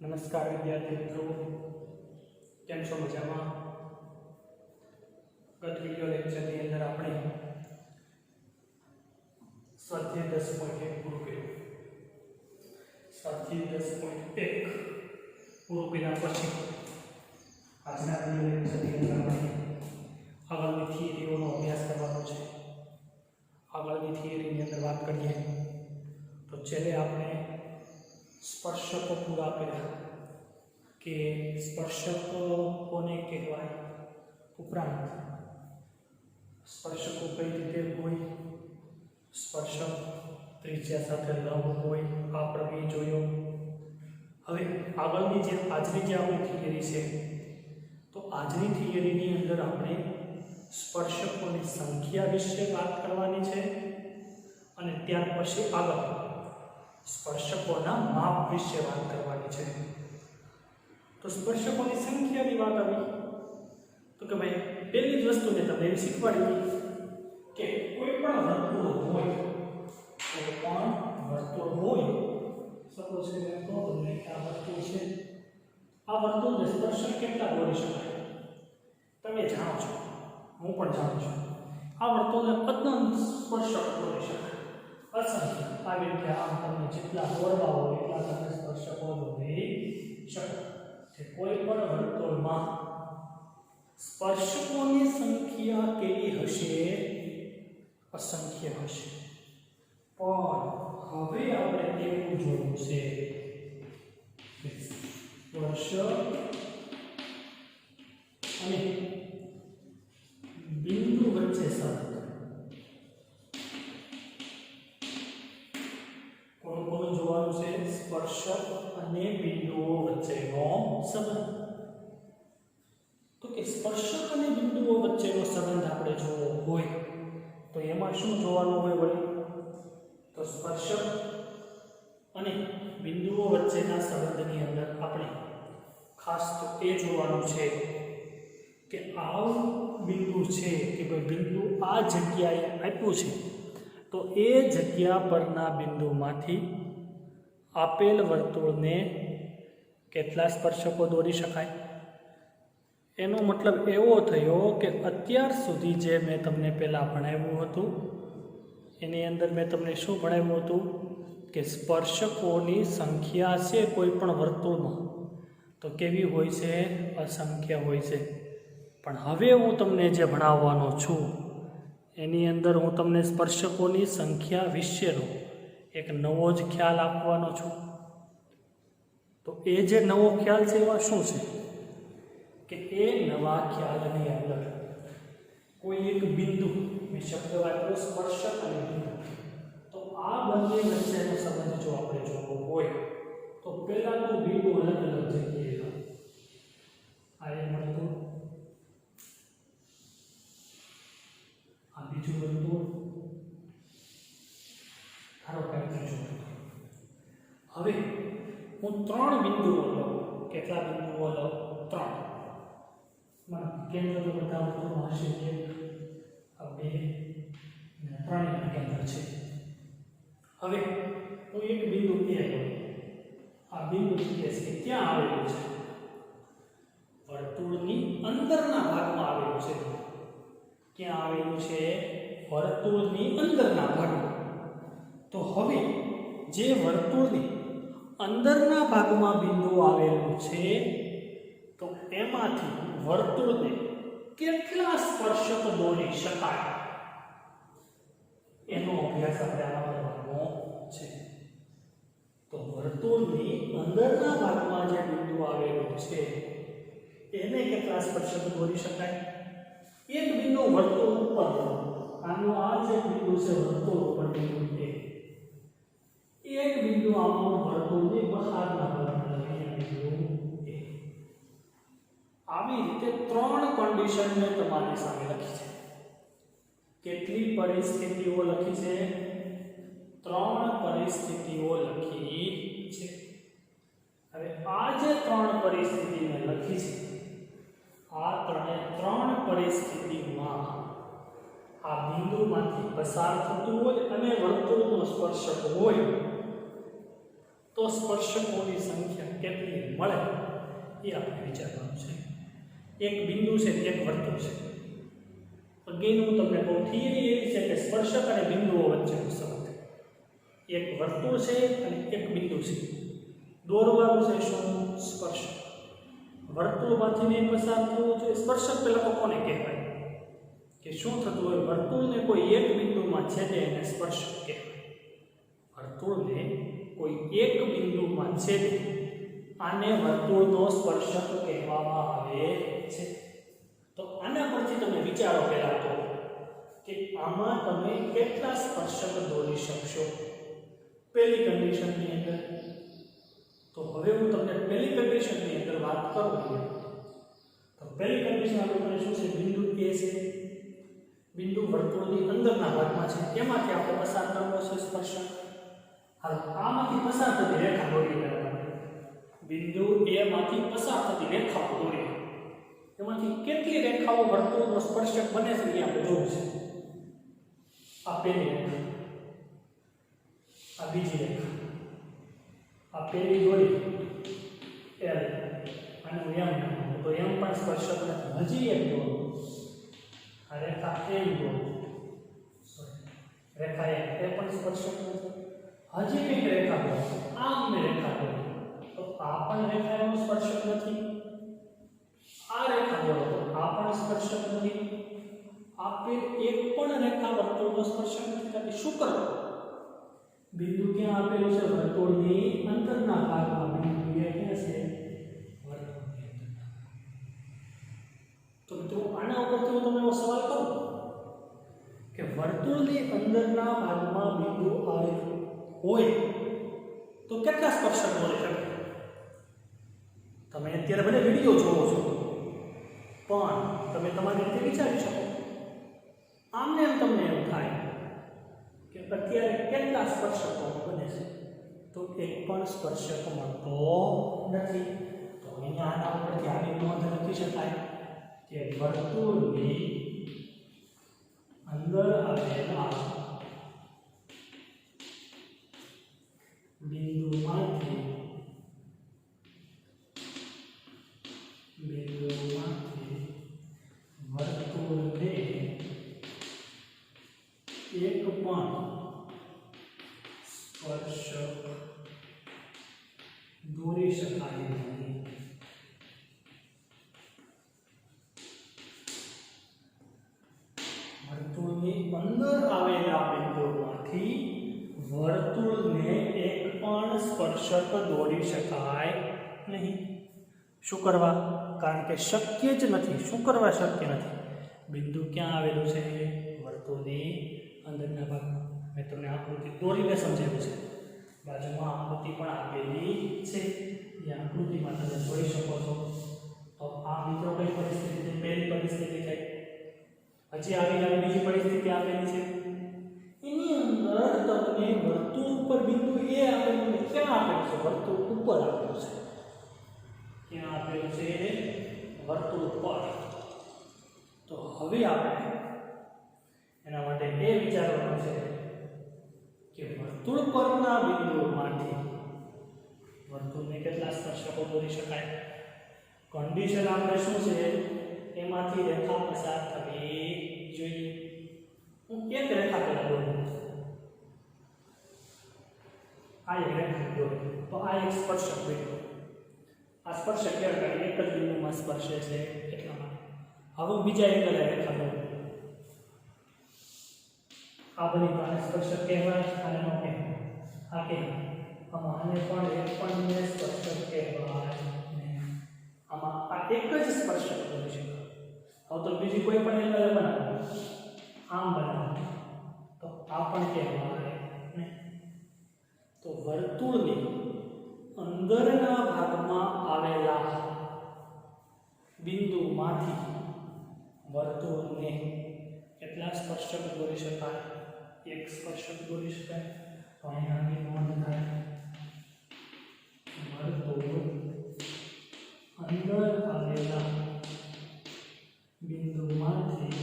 નમસ્કાર વિદ્યાર્થી મિત્રો, કેમ છો? મજામાં? ગત વિડિયો લેક્ચરની અંદર આપણે સ્વાધ્યાય 10.1 પૂરું કર્યું. સ્વાધ્યાય 10.1 પૂરું કર્યા પછી આજના વિડિયો લેક્ચરની અંદર આપણે આગળની થિયરીઓનો અભ્યાસ કરવાનો છે. આગળની થિયરીની અંદર વાત કરીએ તો છેલ્લે આપણે સ્પર્શકો પૂરા કર્યા કે સ્પર્શકો કોને કહેવાય, ઉપરાંત સ્પર્શકો કઈ રીતે હોય, સ્પર્શક ત્રિજ્યા સાથે લંબ હોય, આ પ્રમેય જોયો. હવે આગળની આજની જે આપણી થિયરી છે તો આજની થિયરીની અંદર આપણે સ્પર્શકોની સંખ્યા વિશે વાત કરવાની છે અને ત્યાર પછી આગળ સ્પર્શકોના માપ વિશે વાત કરવાની છે. તો સ્પર્શકોની સંખ્યાની વાત આવી તો કે ભાઈ પહેલી જ વસ્તુ મેં તમને એવી શીખવાડી કે કોઈ પણ વર્તુળ હોય, સપોઝ કે મેં કહું તમને કે આ વર્તુળ છે, આ વર્તુળને સ્પર્શક કેટલા દોરી શકાય તમે જાણો છો, હું પણ જાણું છું. આ વર્તુળને અનંત સ્પર્શક દોરી શકાય, અસંખ્ય. આવી રીતે આમ તમને જેટલા દોરવા હોય એટલા તમે સ્પર્શકો દોરી શકો. કે કોઈ પણ વર્તુળમાં સ્પર્શકોની સંખ્યા કેવી હશે? અસંખ્ય હશે. પણ હવે આપણે એવું જોયું છે કે સ્પર્શક અને બિંદુ વચ્ચે સંબંધ જોવાનું છે. સ્પર્શક અને બિંદુઓ વચ્ચેનો સંબંધ. તો કે સ્પર્શક અને બિંદુઓ વચ્ચેનો સંબંધ આપણે જોવો હોય તો એમાં શું જોવાનું હોય વળી? તો સ્પર્શક અને બિંદુઓ વચ્ચેના સંબંધની અંદર આપણે ખાસ તો એ જોવાનું છે કે આ બિંદુ છે કે ભાઈ બિંદુ આ જગ્યાએ આપ્યું છે તો એ જગ્યા પરના બિંદુમાંથી આપેલ વર્તુળને કેટલા સ્પર્શકો દોરી શકાય? એનો મતલબ એવો થયો કે અત્યાર સુધી જે મેં તમને પહેલાં ભણાવ્યું હતું એની અંદર મેં તમને શું ભણાવ્યું હતું કે સ્પર્શકોની સંખ્યા છે કોઈ પણ વર્તુળમાં તો કેવી હોય છે? અસંખ્ય હોય છે. પણ હવે હું તમને જે ભણાવવાનો છું એની અંદર હું તમને સ્પર્શકોની સંખ્યા વિશેનો એક નવો જ ખ્યાલ આપવાનો છું. તો એ જે નવો ખ્યાલ છે એમાં શું છે કે એ નવા ખ્યાલની અંદર કોઈ એક બિંદુ, મેં શબ્દ વાપર્યો સ્પર્શક અને બિંદુ, તો આ બંને વચ્ચેનો સંબંધ જો આપણે જોવો હોય તો પહેલા તો બિંદુ અલગ અલગ જગ્યાએ આ એક વર્તુળ, આ બીજું વર્તુળ, ધારો કે ત્રીજું વર્તુળ. હવે હું 3 બિંદુઓ લઉં. કેટલા બિંદુઓ લઉં? 3. કેન્દ્ર તો બધા વર્તુળમાં હશે કે 2 અને 3 કેન્દ્ર છે. હવે હું એક બિંદુ A લઉં. આ બિંદુ છે કે ક્યાં આવેલું છે? વર્તુળની અંદરના ભાગમાં આવેલું છે. ક્યાં આવેલું છે? વર્તુળની અંદરના ભાગમાં. તો હવે જે વર્તુળની અંદરના ભાગમાં બિંદુ આવેલું છે તો એમાંથી વર્તુળને કેટલા સ્પર્શક દોરી શકાય એનો અભ્યાસ આપણે આમાં કરવાનો છે. તો વર્તુળની અંદરના ભાગમાં જે બિંદુ આવેલું છે એને કેટલા સ્પર્શક દોરી શકાય? એક બિંદુ વર્તુળ ઉપર, આનો આ જે બિંદુ છે વર્તુળ ઉપર બિંદુ એક બિંદુ આમાં વર્તુળની બહારના ભાગમાં બિંદુ A. આવી રીતે 3 કન્ડિશન મેં તમારી સામે લખી છે. કેટલી પરિસ્થિતિઓ લખી છે? 3 પરિસ્થિતિઓ લખી છે. હવે આ જે 3 પરિસ્થિતિ મેં લખી છે આ 3 પરિસ્થિતિમાં આ બિંદુમાંથી પસાર થતું હોય અને વર્તુળનો સ્પર્શક હોય તો સ્પર્શકોની સંખ્યા કેટલી મળે એ આપણે વિચારવાનું છે. એક બિંદુ છે, એક વર્તુળ છે. અગેન હું તમને કહું, થિયરી એવી છે કે સ્પર્શક અને બિંદુઓ વચ્ચેનો સંબંધ. એક વર્તુળ છે અને એક બિંદુ છે. દોરવાનું છે શું? સ્પર્શક. વર્તુળમાંથી નહીં પસાર થવું જોઈએ. સ્પર્શક પહેલા તો કોને કહેવાય? કે શું થતું હોય, વર્તુળને કોઈ એક બિંદુમાં છેદે એને સ્પર્શક કહેવાય. વર્તુળને કોઈ એક બિંદુમાં છેદે આને વર્તુળનો સ્પર્શક કહેવામાં આવે છે. તો આના પરથી તમે વિચારો પહેલા તો કે આમાં તમે કેટલા સ્પર્શક દોરી શકશો પહેલી કન્ડિશનની અંદર. તો હવે હું તમને પહેલી કન્ડિશનની અંદર વાત કરું તો પહેલી કન્ડિશન આપણે શું છે? બિંદુ A છે, બિંદુ વર્તુળની અંદરના ભાગમાં છે, એમાંથી આપણે પસાર કરવો છે સ્પર્શક. હાલ આમાંથી પસાર થતી રેખા દોરી લેવાની. બિંદુ A માંથી પસાર થતી રેખાઓ દોરી. એમાંથી કેટલી રેખાઓ વર્તુળનો સ્પર્શક બને છે એ આપણે જોવું છે. આ પહેલી રેખા, આ બીજી રેખા, આ પહેલી દોરી L અને M, તો M પણ સ્પર્શક નથી. હજી એક દોરો, આ રેખા M દોરો, રેખા એ પણ સ્પર્શક નથી. હજી એક રેખા દોરો, આમ રેખા દોરો, તો આ પણ રેખા એનો સ્પર્શક નથી. આ રેખા દોરો, તો આ પણ સ્પર્શક નથી. આપેલ એક પણ રેખા વર્તુળનો સ્પર્શક નથી થતી. શું કરવું? બિંદુ ક્યાં આપેલું છે? વર્તુળની અંદરના ભાગમાં. બિંદુ ક્યાં છે? વર્તુળની અંદરના. તો મિત્રો આના ઉપરથી હું તમને સવાલ કરું કે વર્તુળની અંદરના ભાગમાં બિંદુ આવેલું હોય તો કેટલા સ્પર્શક દોરી શકે? તમે અત્યારે બધા વિડીયો જોવો છો, પણ તમે તમારી રીતે વિચારી શકો. આમને એમ તમને એમ થાય કે અત્યારે કેટલા સ્પર્શકો બને છે? તો એક પણ સ્પર્શક મળતો નથી. તો અહીંયા આના ઉપરથી આવી નોંધ લખી શકાય કે વર્તુળની અંદર આવેલા બિંદુમાંથી વર્તુળને એક પણ સ્પર્શક દોરી શકાય નહીં. વર્તુળની અંદર આવેલા બિંદુમાંથી વર્તુળને એક પણ સ્પર્શક દોરી શકાય નહીં. શું કરવા? કારણ કે શક્ય જ નથી. શું કરવા શક્ય નથી? બિંદુ ક્યાં આવેલું છે? વર્તુળની અંદરના ભાગમાં. મેં તમને આકૃતિ દોરીને સમજાવ્યું છે. બાજુમાં આકૃતિ પણ આપેલી છે. એ આકૃતિમાં તમે જોઈ શકો છો. તો આ મિત્રો કઈ પરિસ્થિતિ છે? પહેલી પરિસ્થિતિ થઈ. હજી આવી બીજી પરિસ્થિતિ આપેલી છે. એની અંદર તમને વર્તુળ ઉપર બિંદુ A આપેલું છે. ક્યાં આપેલું છે? વર્તુળ ઉપર આપેલું છે. ક્યાં આપેલું છે? વર્તુળ ઉપર. તો હવે આપણે એના માટે એ વિચારવાનું છે કે વર્તુળ પરના બિંદુમાંથી વર્તુળને કેટલા સ્પર્શકો દોરી શકાય? કન્ડિશન આપણે શું છે? એમાંથી રેખા પસાર થવી જોઈએ. હું એક રેખા પહેલા દોરું. આ એક રેખા દોરું તો આ એક સ્પર્શક બન્યો. આ સ્પર્શક એટલે એક જ બિંદુમાં સ્પર્શે છે એટલા માટે. હવે બીજા એક રેખા દોરું. આ બની તો આને સ્પર્શક કહેવાય, આને નો કહેવાય. આ કહેવાય. આમાં આને પણ એક પણ ને સ્પર્શક કહેવાય. આમાં આ એક જ સ્પર્શક દોરી શકાય. હવે તો બીજી કોઈ પણ એંગલ બનાવો, આમ બનાવો તો આ પણ કહેવાય ને. તો વર્તુળની અંદરના ભાગમાં આવેલા બિંદુમાંથી વર્તુળને કેટલા સ્પર્શક દોરી શકાય? એક સ્પર્શક દોરી શકાય. તો અહીંયાની નોંધ થાય. વર્તુળ અંદર આવેલા બિંદુમાંથી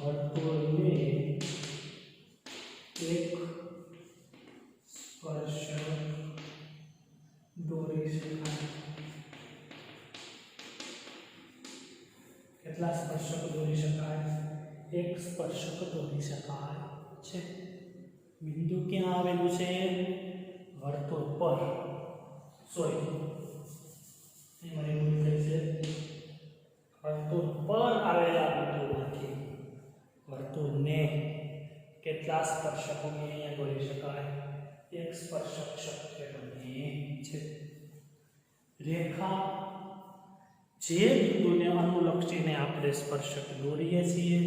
વર્તુળને એક સ્પર્શક એક સ્પર્શક દોરી શકાય છે. બિંદુ ક્યાં આવેલું છે? વર્તુળ પર. સોરી, એમાં એવું થઈ છે. વર્તુળ પર આવેલા બિંદુમાંથી વર્તુળને કેટલા સ્પર્શકોને અહીંયા દોરી શકાય? એક સ્પર્શક શક્ય બને છે. રેખા જે બિંદુને અનુલક્ષીને આપણે સ્પર્શક દોરીએ છીએ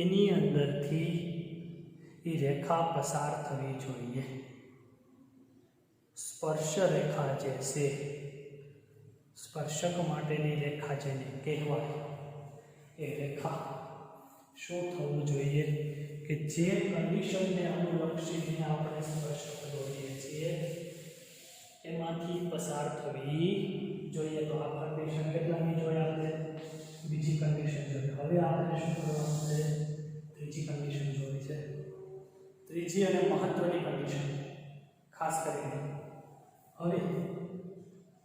એની અંદરથી એ રેખા પસાર થવી જોઈએ. સ્પર્શ રેખા જે છે, સ્પર્શક માટેની રેખા જેને કહેવાય, એ રેખા શું થવું જોઈએ કે જે કન્ડિશનને અનુલક્ષીને આપણે સ્પર્શક દોરીએ છીએ એમાંથી પસાર થવી જોઈએ. તો આ કન્ડિશન કેટલાની જોઈએ? આપણે બીજી કન્ડિશન જોઈએ. હવે આપણે શું કરવાનું છે? ત્રીજી કન્ડિશન જોઈ છે. ત્રીજી અને મહત્વની કન્ડિશન ખાસ કરીને હવે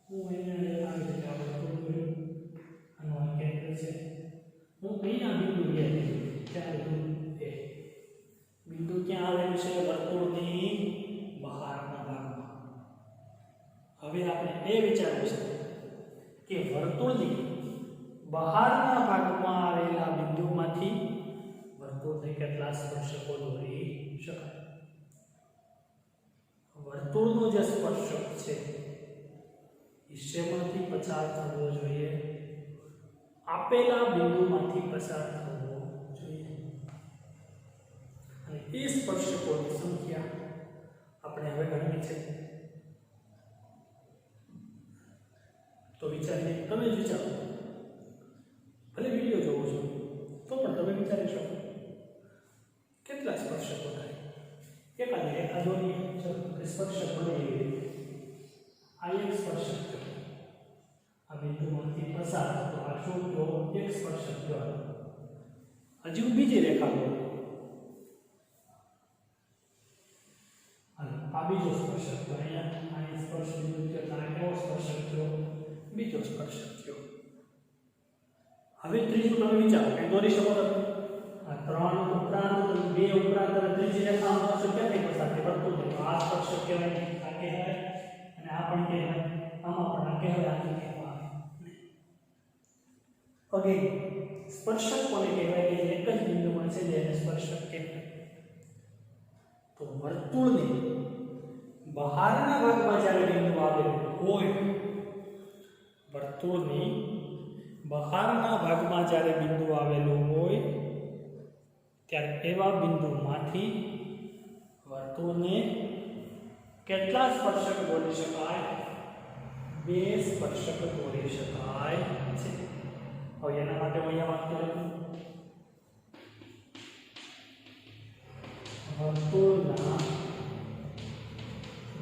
હું અહીંયા આવી રીતે આપણે આનો આ કેન્દ્ર છે. હું અહીંયા બિંદુ લે ત્યાં બિંદુ ક્યાં આવેલું છે? વર્તુળની બહારના ભાગમાં. હવે આપણે એ વિચારવું છે કે વર્તુળની બહારના ભાગમાં આવેલા બિંદુમાંથી વર્તુળને કેટલા સ્પર્શકો દોરી શકાય? વર્તુળનો જે સ્પર્શક છે એ શેમાંથી પસાર થવો જોઈએ? આપેલા બિંદુમાંથી પસાર થવો જોઈએ. અને એ સ્પર્શકોની સંખ્યા આપણે હવે ગણવી છે. તો વિચારીએ, તમે જ વિચારો. ભલે વિડીયો જોવો છો તો પણ તમે વિચારી શકો કેટલા સ્પર્શકો થાય? એકાદી રેખા દોરીએ કે સ્પર્શક બને એવી રીતે. આ એક સ્પર્શક થયો, આ બિંદુમાંથી પસાર થતો. આ શું થયો? એક સ્પર્શક થયો. હજી હું બીજી રેખા દોરું. આ બીજો સ્પર્શક થયો. અહીંયા સ્પર્શ બિંદુ થયો. આ કેવો સ્પર્શક થયો? બીજો સ્પર્શક થયો. હવે ત્રીજું તમે વિચારો કે દોરી શકો તમે? આ ત્રણ ઉપરાંત, બે ઉપરાંત અને ત્રીજી રેખાનો સ્પર્શક ક્યાંથી પસાર થાય? વર્તુળ. આ સ્પર્શક કહેવાય, આ કહેવાય, અને આ પણ કહેવાય. આમાં પણ આ કહેવાય, આ કહેવાય. ઓકે, સ્પર્શક કોને કહેવાય? કે એક જ બિંદુમાં છે જેને સ્પર્શક કહેવાય. તો વર્તુળની બહારના ભાગમાં જ્યારે બિંદુ આવેલું હોય, વર્તુળની બહારના ભાગમાં જ્યારે બિંદુ આવેલું હોય ત્યારે એવા બિંદુમાંથી વર્તુળને કેટલા સ્પર્શક દોરી શકાય? બે સ્પર્શક દોરી શકાય છે. હવે એના માટે હું અહીંયા વાક્ય લખું. વર્તુળના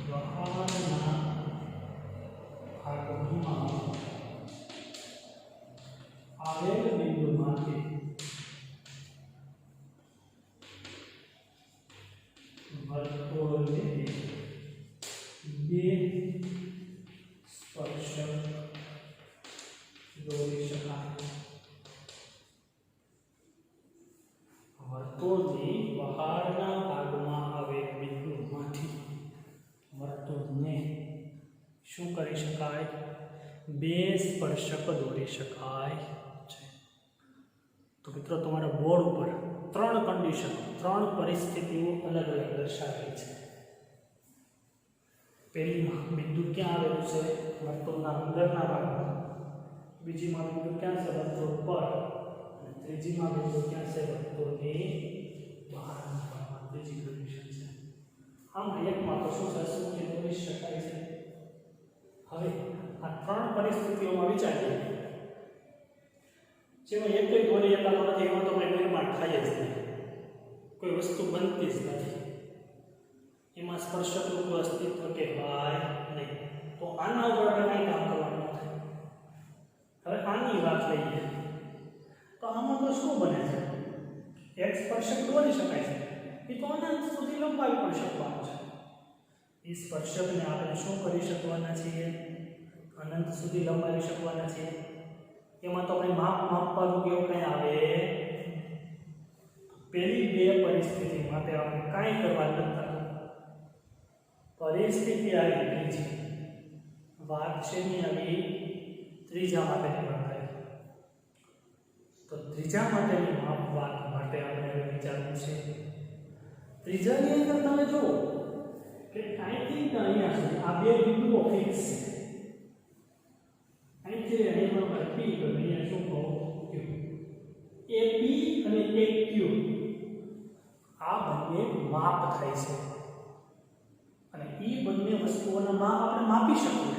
બહારના ભાગમાં આવેલ બિંદુમાંથી વર્તુળને બે સ્પર્શક દોરી શકાય. વર્તુળની બહારના ભાગમાં આવેલ બિંદુમાંથી વર્તુળને શું કરી શકાય? બે સ્પર્શક દોરી શકાય છે. તો મિત્રો, તમારા બોર્ડ ઉપર ત્રણ કન્ડિશન, ત્રણ પરિસ્થિતિઓ અલગ અલગ દર્શાવેલી છે. પહેલીમાં બિંદુ ક્યાં આવેલું છે? વર્તુળના અંદરના ભાગમાં. બીજીમાં બિંદુ ક્યાં છે? વર્તુળ પર. અને ત્રીજીમાં બિંદુ ક્યાં છે? વર્તુળની બહારના ભાગમાં. ત્રીજી કન્ડિશન છે. આમાં એકમાં તો શું થશે કે દોરી શકાય છે. હવે આ ત્રણ પરિસ્થિતિઓમાં વિચારીએ. જેમાં એક જ દોરી એકાદો નથી, એમાં તો કંઈ નિર્માણ થાય જ નહીં. કોઈ વસ્તુ બનતી જ નથી. એમાં સ્પર્શકનું કોઈ અસ્તિત્વ કહેવાય નહીં. તો આના ઉપર આપણે કંઈ કામ કરવાનું થાય. હવે આની વાત લઈએ તો આમાં તો શું બને છે? એક સ્પર્શક દોરી શકાય છે. એ તો અનંત સુધી લંબાવી પણ શકવાનું છે. એ સ્પર્શકને આપણે શું કરી શકવાના છીએ? અનંત સુધી લંબાવી શકવાના છીએ. એમાં તો આપણે માપવાનું કે એવું કંઈ આવે પરિસ્થિતિ માટે આપણે કાંઈ કરવા નથી, પરિસ્થિતિ આવી ત્રીજી વાત છે ની આવી ત્રીજા માટેની વાત આવી, તો ત્રીજા માટેની વાત માટે આપણે વિચારવું છે. ત્રીજાની અંદર તમે જુઓ કે અહીંથી અહીંયા સુધી આ બે બિંદુઓ ફિક્સ છે. અહીંથી અહીંયા P તો અહીંયા શું કહો Q, AP અને AQ આ બંને માપ થાય છે અને એ બંને વસ્તુઓના માપ આપણે માપી શકીએ,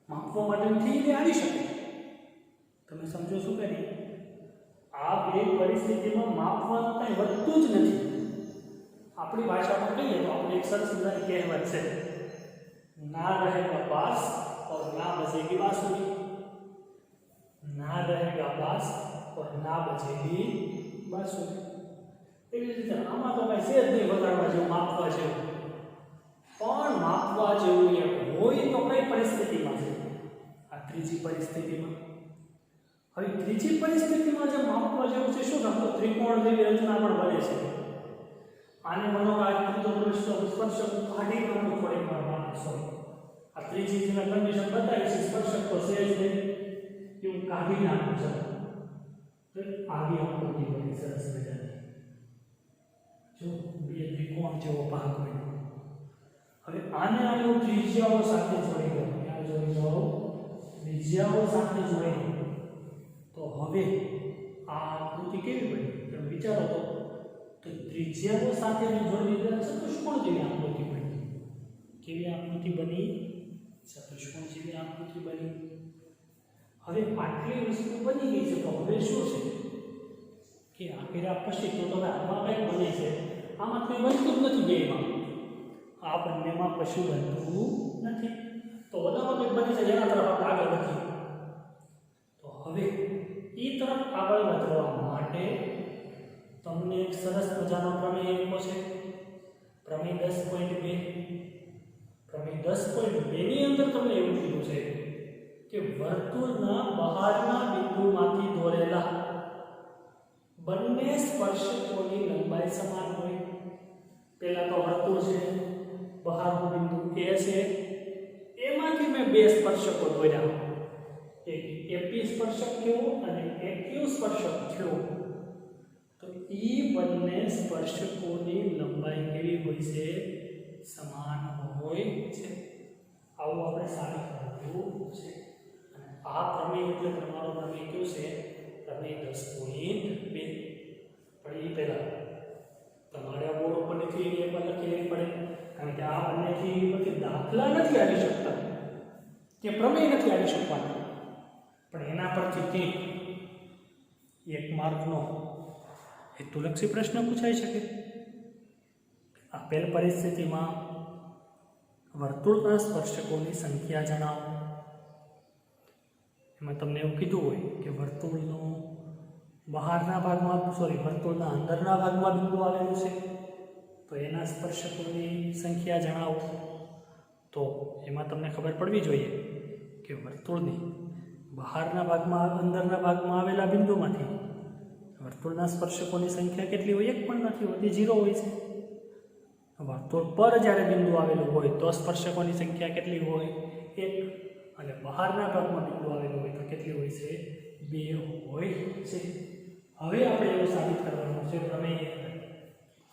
માપવા માટેથી એ આવી શકે. તમે સમજો છો કે નહીં? આ બે પરિસ્થિતિમાં માપવાનું કંઈ વધતું જ નથી. આપણી ભાષામાં કહીએ તો આપણે એક સરસ મજાની કહેવત છે, ના રહેગા બાસ और ना बजेगी बांसुरी, ना रहेगा बास और ना बजेगी बांसुरी. એવી રીતે આમાં તો કઈ સેજ નહીં વધારવા જેવું, માપવા જેવું, પણ માપવા જેવું એક હોય તો કઈ પરિસ્થિતિમાં છે? આ ત્રીજી પરિસ્થિતિમાં. હવે ત્રીજી પરિસ્થિતિમાં જે માપવા જેવું છે શું થતું? ત્રિકોણ જેવી રચના પણ બને છે. આને મનોરાજ ત્રીજો સ્પર્શક કાઢી નાખવું થોડીક વાર સોરી, આ ત્રીજી જે કન્ડિશન બતાવી છે સ્પર્શક તો સેજ નહીં એવું કાઢી નાખવું છે. તો આવી આકૃતિ બની સરસ મજાની, જો બે ત્રિકોણ જેવો ભાગ બન્યો. હવે આને આનો ત્રિજ્યાઓ સાથે જોડી દો, ત્યાં જોડી દો ત્રિજ્યાઓ સાથે જોડી દો, તો હવે આ આકૃતિ કેવી બની તમે વિચારો તો ત્રિજ્યાઓ સાથે જોડી દીધા ચતુષ્કોણ જેવી આકૃતિ બની. કેવી આકૃતિ બની? ચતુષ્કોણ જેવી આકૃતિ બની. હવે આટલી વસ્તુ બની ગઈ છે તો હવે શું છે કે આ કર્યા પછી તો તમે આમાં કંઈક બને છે, આમાં કંઈ બનતું જ નથી બેમાં, આ બંનેમાં કશું બનતું નથી. તો બધામાં કંઈક બની છે જેના તરફ આપણે આગળ વધીએ. તો હવે એ તરફ આગળ વધવા માટે તમને એક સરસ મજાનો પ્રમેય આપ્યો છે, પ્રમેય 10.2. પ્રમેય 10.2 ની અંદર તમને એવું કીધું છે કે વર્તુળના બહારના બિંદુમાંથી દોરેલા બંને સ્પર્શકોની લંબાઈ સમાન હોય. પહેલા તો વર્તુળ છે, બહારનું બિંદુ A છે, એમાંથી મેં બે સ્પર્શકો દોર્યા, એક AP સ્પર્શક થયો અને AQ સ્પર્શક થયો. તો એ બંને સ્પર્શકોની લંબાઈ કેવી હોય છે? સમાન હોય છે. આવું આપણે સાબિત કરવું છે. અને આ પ્રમેય એટલે તમારો પ્રમેય કયો છે? પ્રમેય 10.2. પણ એ પહેલા તમારે આ બોર્ડ ઉપરની થિયરી એકવાર લખી લેવી પડે, કારણ કે આ બંને થિયરી પરથી દાખલા નથી આવી શકતા કે પ્રમેય નથી આવી શકવાના, પણ એના પરથી કંઈક એક માર્કનો હેતુલક્ષી પ્રશ્ન પૂછાઈ શકે. આપેલ પરિસ્થિતિમાં વર્તુળના સ્પર્શકોની સંખ્યા જણાવો. એમાં તમને એવું કીધું હોય કે વર્તુળનો બહારના ભાગમાં વર્તુળના અંદરના ભાગમાં બિંદુ આવેલું છે તો એના સ્પર્શકોની સંખ્યા જણાવો. તો એમાં તમને ખબર પડવી જોઈએ કે વર્તુળની બહારના ભાગમાં અંદરના ભાગમાં આવેલા બિંદુમાંથી વર્તુળના સ્પર્શકોની સંખ્યા કેટલી હોય? એક પણ નથી હોતી, 0 હોય છે. વર્તુળ પર જ્યારે બિંદુ આવેલું હોય તો સ્પર્શકોની સંખ્યા કેટલી હોય? 1. અને બહારના ભાગમાં બિંદુ આવેલું હોય તો કેટલી હોય છે? 2 હોય છે. હવે આપણે એવું સાબિત કરવાનું છે પ્રમેય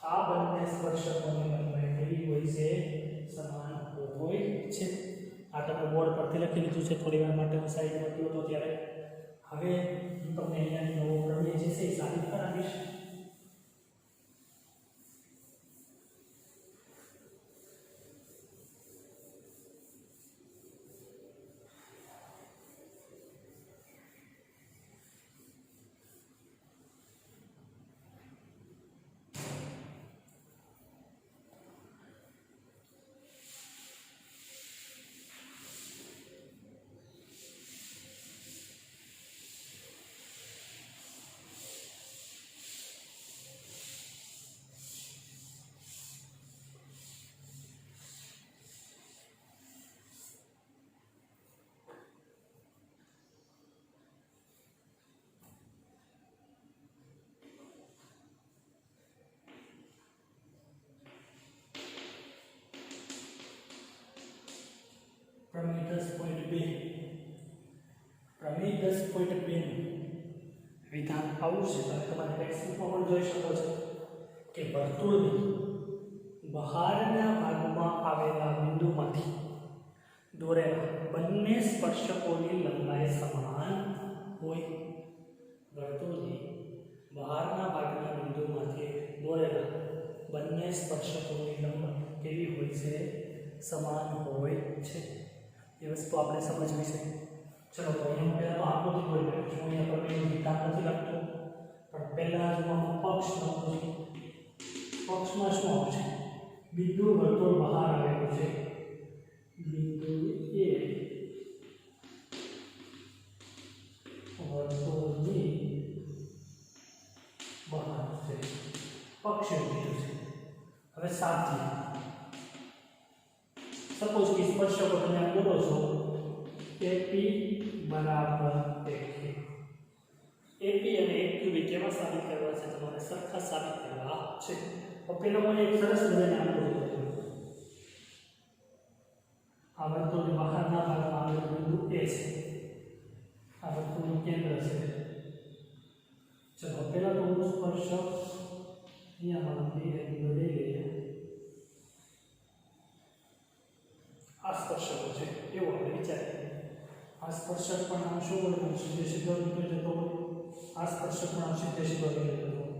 આ બંને સ્પર્શકોની લંબાઈ કેવી હોય છે? સમાન હોય છે. આ તમે બોર્ડ પરથી લખી લીધું છે, થોડી વાર માટે હું સાઈડમાં ગયો હતો ત્યારે. હવે હું તમને અહીંયા નવો પ્રમેય જે છે એ સાબિત કરાવીશ. 10.2 વિધાન આવું છે. તમે તમારા ટેક્સ્ટબુકમાં પણ જોઈ શકો છો કે વર્તુળની બહારના ભાગમાં આવેલા બિંદુમાંથી દોરેલા બંને સ્પર્શકોની લંબાઈ સમાન હોય. વર્તુળની બહારના ભાગના બિંદુમાંથી દોરેલા બંને સ્પર્શકોની લંબાઈ કેવી હોય છે? સમાન હોય છે. એ વસ્તુ આપણે સમજવી છે. ચલો તો અહીંયા પહેલા તો આકૃતિ દોરી લઉં છું. અહીંયા પ્રમેયનો વિધાન નથી લખતો, પણ પહેલા જો આમાં પક્ષ લખું છું. પક્ષમાં શું આવશે? બિંદુ વર્તુળ બહાર આવેલું છે. બિંદુ એ વર્તુળની બહાર છે. પક્ષ એવું કીધું છે. હવે સાથી સપોઝ કે સ્પર્શકો તમે આ બોલો છો AP બરાબર AQ. AP અને AQ કેવા સાબિત કરવા છે? તમારે સરખા સાબિત કરવા છે. તો પેલો મને એક સરસ મજાની આકૃતિ દોર્યું. આ વર્તુળની બહારના ભાગમાં આવેલું બિંદુ A છે. આ વર્તુળનું કેન્દ્ર છે. ચલો પહેલા તો હું સ્પર્શક અહીંયા લઈ લઈએ. આ સ્પર્શકો છે એવું આપણે વિચારીએ. આ સ્પર્શક પણ આમ શું હોય? સીધે સીધો નીકળી જતો હોય. આ સ્પર્શક પણ આમ સીધે સીધો નીકળી જતો હોય.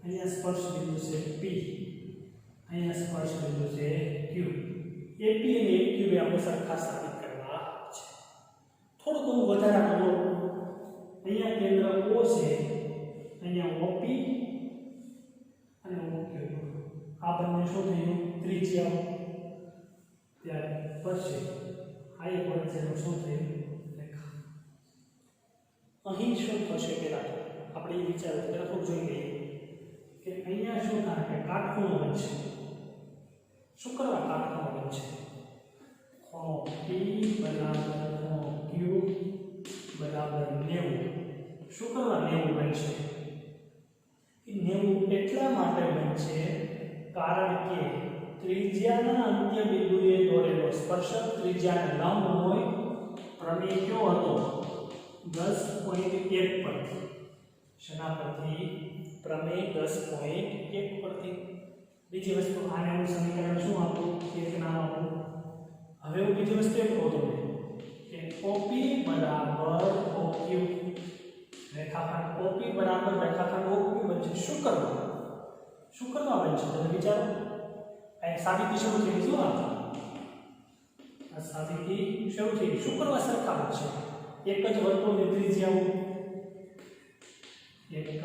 અહીંયા સ્પર્શ બિંદુ છે P, અહીંયા સ્પર્શ બિંદુ છે Q. AP અને AQ એ આપણે સરખા સાબિત કરવા છે. થોડુંક હું વધારાનું દોરું. અહીંયા કેન્દ્ર O છે, અહીંયા OP અને OQ. આ બંને શું થયું? ત્રિજ્યા. ત્યારે પછી આ એક વચ્ચેનું શું થયું? રેખા. અહીં શું થશે? પહેલા આપણે એ વિચારો પહેલા થોડું જોઈ લઈએ કે અહીંયા શું થાય કે કાટખૂણો બનશે. શું કરવા કાટખૂણો બનશે? ખૂણો P બરાબર ખૂણો Q બરાબર 90. શું કરવા 90 બનશે? એ 90 એટલા માટે બનશે કારણ કે ત્રિજ્યાના અંત્ય બિંદુએ દોરેલો સ્પર્શક ત્રિજ્યાને લંબ હોય. પ્રમેય કયો હતો? 10.1 પરથી. શેના પરથી? પ્રમેય 10.1 પરથી. બીજી વસ્તુ આને હું સમીકરણ શું આપું? એક નામ આપું. હવે હું બીજી વસ્તુ એમ કહું તમને કે OP બરાબર OQ. રેખાખંડ OP બરાબર રેખાખંડ OQ બનશે. શું કરવા? શું કરવા બનશે? તમે વિચારો. આ સાબિતી શરૂ થઈ શું? આ સાબિતી શરૂ થઈ. શું કરવા સરખા બનશે? એક જ વર્તુળની ત્રિજ્યા, એક જ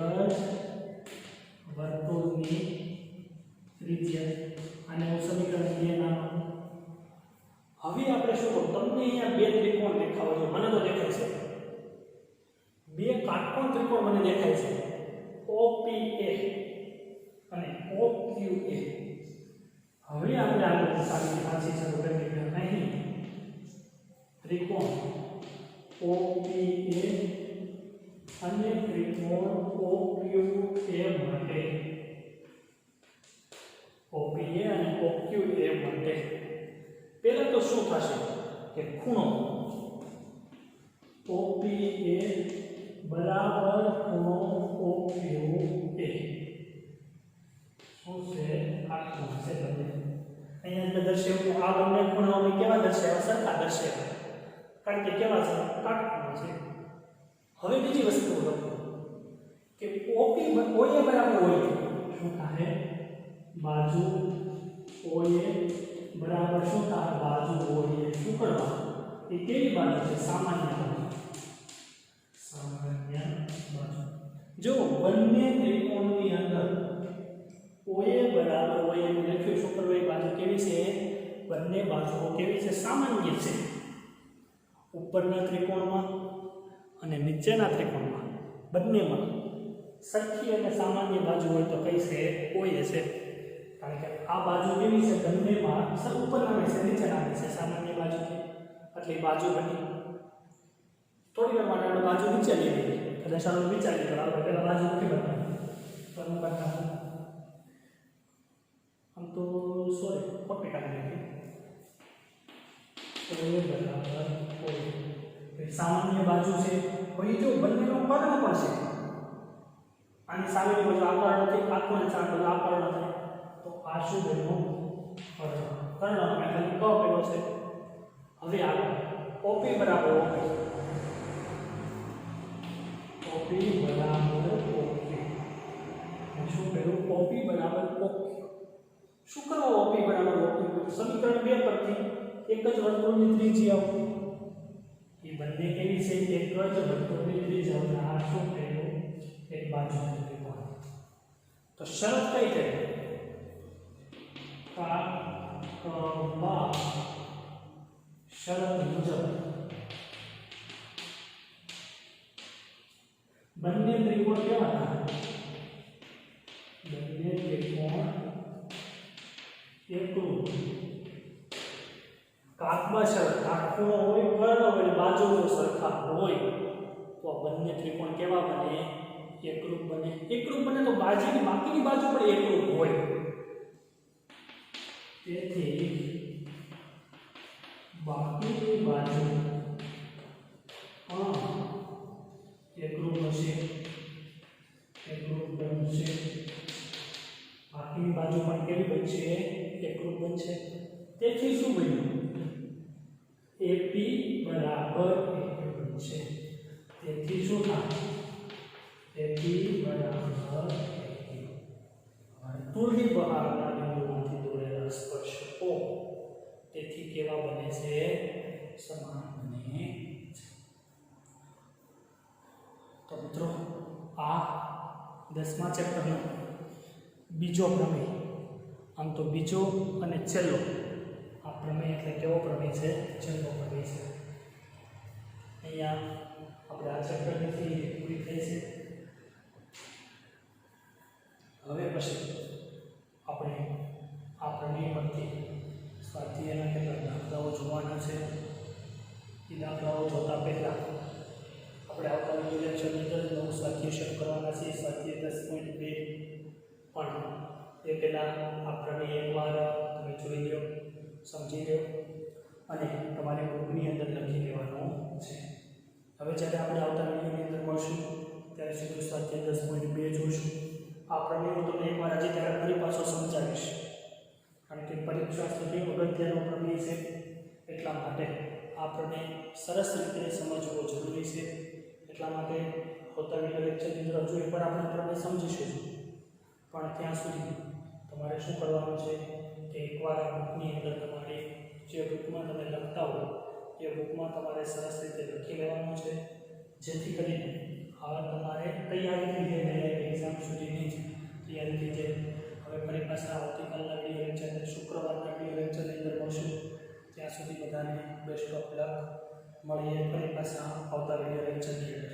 વર્તુળની ત્રિજ્યા. અને હું સમીકરણ 2 નામ. હવે આપણે શું કરું? તમને અહીંયા બે ત્રિકોણ દેખાવો છો. મને તો દેખાય છે બે કાટકોણ ત્રિકોણ મને દેખાય છે. OPA અને OQA. હવે આપણે આગળ સાબિતી પાછી શરૂ કરીએ કે અહીં ત્રિકોણ OPA અને ત્રિકોણ OQA માટે OPA અને OQA માટે પહેલા તો શું થશે કે ખૂણો OPA બરાબર ખૂણો OQA શું છે? આ ખૂણો છે. તમને અહીંયા અંદર દર્શાવ્યું આ બંને ખૂણાઓને કેવા દર્શાવ્યા? સરખા દર્શાવ્યા. કારણ કે કેવા છે? કાટખૂણો છે. હવે બીજી વસ્તુ લખો કે OA બરાબર OA. શું થાય? બાજુ OA બરાબર શું થાય? બાજુ OA. શું કરવા? એ કેવી બાજુ છે? સામાન્ય બાજુ. સામાન્ય બાજુ. જો બંને ત્રિકોણની અંદર OA બરાબર OA લખ્યું. શું કરવું? એ બાજુ કેવી છે? બંને બાજુઓ કેવી છે? સામાન્ય છે. ઉપરના ત્રિકોણમાં અને નીચેના ત્રિકોણમાં બંનેમાં સરખી અને સામાન્ય બાજુ હોય તો કઈ છે? OA છે. કારણ કે આ બાજુ કેવી છે? બંનેમાં ઉપરના છે નીચેના છે સામાન્ય બાજુ છે. એટલે બાજુ બની. થોડી વાર માટે આપણે બાજુ નીચે લઈ લઈએ. એટલે સારું વિચારીએ. આપણે પહેલા બાજુ નથી બનાવવાની. તો હું કરતા આમ તો સોરી કોપી કાઢી નાખી. OA બરાબર OA. સામાન્ય બાજુ છે ભાઈ જો બંનેનો કર્ણ પણ છે, આની સામેની બાજુ આકાર નથી, આત્માની સામે બાજુ આકાર નથી, તો આ શું બન્યું? કર્ણ. મેં ખાલી ક કર્યો છે. હવે આગળ ઓપી બરાબર ઓપી, ઓપી બરાબર ઓપી. શું કર્યું? ઓપી બરાબર ઓપી. શું કરવું? ઓપી બરાબર ઓપી. સમીકરણ 2 પરથી એક જ વર્તુળની ત્રિજ્યા એ બંને કેવી છે? એક જ વર્તુળની ત્રિજ્યા. આ શું કર્યું? એક બાજુનું ત્રિકોણ. તો શરત કઈ થઈ? શરત મુજબ બંને ત્રિકોણ કેવા હતા? બંને ત્રિકોણ એકરૂપ. કાકબા શરત, કાટખૂણો હોય, કર્ણ હોય, બાજુઓ સરખા હોય તો બંને ત્રિકોણ કેવા બને? એકરૂપ બને. એકરૂપ બને તો બાજુની બાકીની બાજુ પણ એકરૂપ હોય. તેથી બાકીની બાજુ એકરૂપ હશે, એકરૂપ બનશે. બાકીની બાજુ પણ કેવી બનશે? એકરૂપ બનશે. તેથી શું બન્યું? AP બરાબર એકરૂપ બનશે. તેથી શું થાય? AP બરાબર વર્તુળની બહારના બિંદુમાંથી દોરેલા સ્પર્શકો તેથી કેવા બને છે? સમાન બને છે. તો મિત્રો આ 10મા ચેપ્ટરનો બીજો પ્રમેય, આમ તો બીજો અને છેલ્લો. આ પ્રમેય એટલે કેવો પ્રમેય છે? છેલ્લો પ્રમેય છે. અહીંયા આપણે આ ચેપ્ટરની થિયરી પૂરી થઈ છે. હવે પછી આપણે આ પ્રમેય પરથી સ્વાધ્યાયના કેટલાક દાખલાઓ જોવાના છે. એ દાખલાઓ જોતા પહેલા આપણે આવતા વિડિયો લેક્ચરની અંદર નવું સ્વાધ્યાય શરૂ કરવાના છે. સ્વાધ્યાય 10.2 પણ એ પહેલાં આ પ્રમેય એકવાર તમે જોઈ લો, સમજી લો અને તમારી બુકની અંદર લખી લેવાનું છે. હવે જ્યારે આપણે આવતા વિડિયોની અંદર મળશું ત્યારે સીધું સ્વાધ્યાય 10.2 જોઈશું. આ પ્રમેય હું તમને એકવાર હજી ત્યારે ફરી પાછો સમજાવીશ, કારણ કે પરીક્ષા સુધી અગત્યનો પ્રમેય છે. એટલા માટે આ પ્રમેય સરસ રીતે સમજવો જરૂરી છે. એટલા માટે આવતા વિડિયો લેક્ચરની અંદર હજુ એકવાર આપણે પ્રમેય સમજીશું. પણ ત્યાં સુધી તમારે શું કરવાનું છે કે એકવાર આ બુકની અંદર તમારે જે બુકમાં તમે લખતા હો એ બુકમાં તમારે સરસ રીતે લખી લેવાનું છે, જેથી કરીને હવે તમારે તૈયારી થઈ જાય એક્ઝામ સુધીની તૈયારી થઈ જાય. હવે ફરી પાછા આવતીકાલના વિડિયો લેક્ચર, શુક્રવારના વિડિયો લેક્ચરની અંદર મળશું. ત્યાં સુધી બધાને બેસ્ટ ઓફ લક. મળીએ ફરી પાછા આવતા વિડિયો લેક્ચરની અંદર.